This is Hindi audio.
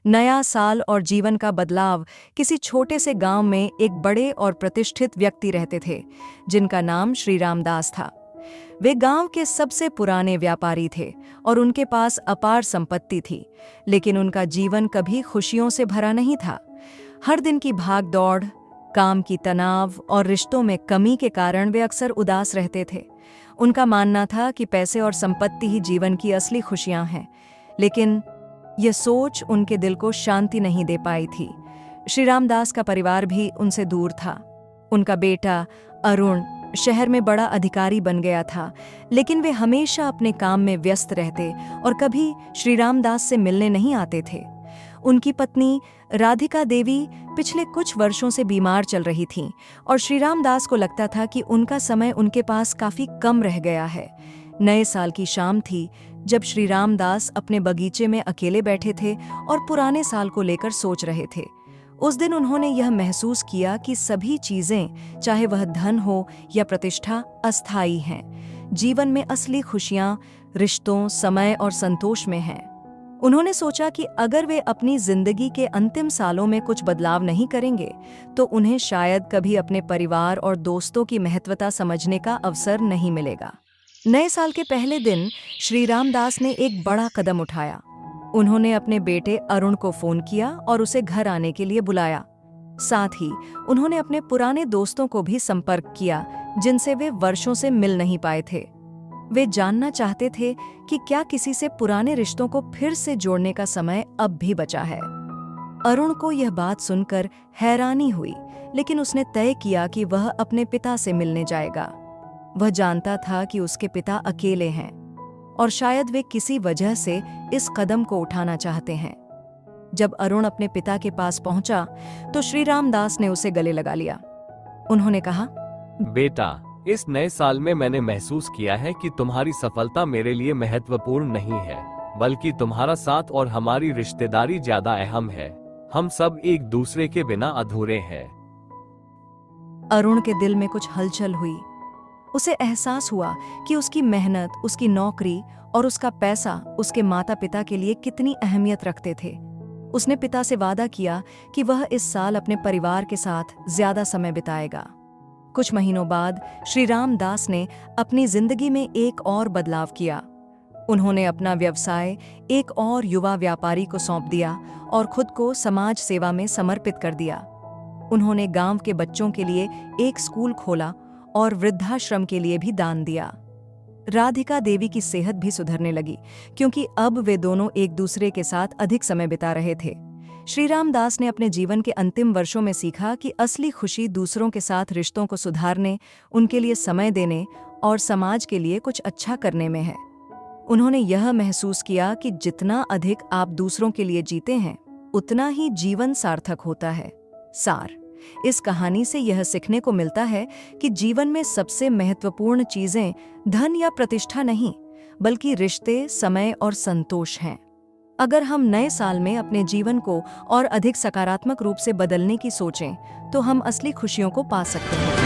नया साल और जीवन का बदलाव। किसी छोटे से गांव में एक बड़े और प्रतिष्ठित व्यक्ति रहते थे जिनका नाम श्री रामदास था। वे गांव के सबसे पुराने व्यापारी थे और उनके पास अपार संपत्ति थी, लेकिन उनका जीवन कभी खुशियों से भरा नहीं था। हर दिन की भाग दौड़, काम की तनाव और रिश्तों में कमी के कारण वे अक्सर उदास रहते थे। उनका मानना था कि पैसे और संपत्ति ही जीवन की असली खुशियां हैं, लेकिन यह सोच उनके दिल को शांति नहीं दे पाई थी। श्री रामदास का परिवार भी उनसे दूर था। उनका बेटा अरुण शहर में बड़ा अधिकारी बन गया था, लेकिन वे हमेशा अपने काम में व्यस्त रहते और कभी श्री रामदास से मिलने नहीं आते थे। उनकी पत्नी राधिका देवी पिछले कुछ वर्षों से बीमार चल रही थीं और श्री रामदास को लगता था कि उनका समय उनके पास काफी कम रह गया है। नए साल की शाम थी जब श्री रामदास अपने बगीचे में अकेले बैठे थे और पुराने साल को लेकर सोच रहे थे। उस दिन उन्होंने यह महसूस किया कि सभी चीजें, चाहे वह धन हो या प्रतिष्ठा, अस्थायी हैं। जीवन में असली खुशियां रिश्तों, समय और संतोष में हैं। उन्होंने सोचा कि अगर वे अपनी जिंदगी के अंतिम सालों में कुछ बदलाव नहीं करेंगे तो उन्हें शायद कभी अपने परिवार और दोस्तों की महत्वता समझने का अवसर नहीं मिलेगा। नए साल के पहले दिन श्री रामदास ने एक बड़ा कदम उठाया। उन्होंने अपने बेटे अरुण को फोन किया और उसे घर आने के लिए बुलाया। साथ ही उन्होंने अपने पुराने दोस्तों को भी संपर्क किया जिनसे वे वर्षों से मिल नहीं पाए थे। वे जानना चाहते थे कि क्या किसी से पुराने रिश्तों को फिर से जोड़ने का समय अब भी बचा है। अरुण को यह बात सुनकर हैरानी हुई, लेकिन उसने तय किया कि वह अपने पिता से मिलने जाएगा। वह जानता था कि उसके पिता अकेले हैं और शायद वे किसी वजह से इस कदम को उठाना चाहते हैं। जब अरुण अपने पिता के पास पहुंचा तो श्री रामदास ने उसे गले लगा लिया। उन्होंने कहा, बेटा, इस नए साल में मैंने महसूस किया है कि तुम्हारी सफलता मेरे लिए महत्वपूर्ण नहीं है, बल्कि तुम्हारा साथ और हमारी रिश्तेदारी ज्यादा अहम है। हम सब एक दूसरे के बिना अधूरे हैं। अरुण के दिल में कुछ हलचल हुई। उसे एहसास हुआ कि उसकी मेहनत, उसकी नौकरी और उसका पैसा उसके माता पिता के लिए कितनी अहमियत रखते थे। उसने पिता से वादा किया कि वह इस साल अपने परिवार के साथ ज्यादा समय बिताएगा। कुछ महीनों बाद श्री रामदास ने अपनी जिंदगी में एक और बदलाव किया। उन्होंने अपना व्यवसाय एक और युवा व्यापारी को सौंप दिया और खुद को समाज सेवा में समर्पित कर दिया। उन्होंने गांव के बच्चों के लिए एक स्कूल खोला और वृद्धाश्रम के लिए भी दान दिया। राधिका देवी की सेहत भी सुधरने लगी, क्योंकि अब वे दोनों एक दूसरे के साथ अधिक समय बिता रहे थे। श्री रामदास ने अपने जीवन के अंतिम वर्षों में सीखा कि असली खुशी दूसरों के साथ रिश्तों को सुधारने, उनके लिए समय देने और समाज के लिए कुछ अच्छा करने में है। उन्होंने यह महसूस किया कि जितना अधिक आप दूसरों के लिए जीते हैं, उतना ही जीवन सार्थक होता है। सार: इस कहानी से यह सीखने को मिलता है कि जीवन में सबसे महत्वपूर्ण चीजें धन या प्रतिष्ठा नहीं, बल्कि रिश्ते, समय और संतोष हैं। अगर हम नए साल में अपने जीवन को और अधिक सकारात्मक रूप से बदलने की सोचें, तो हम असली खुशियों को पा सकते हैं।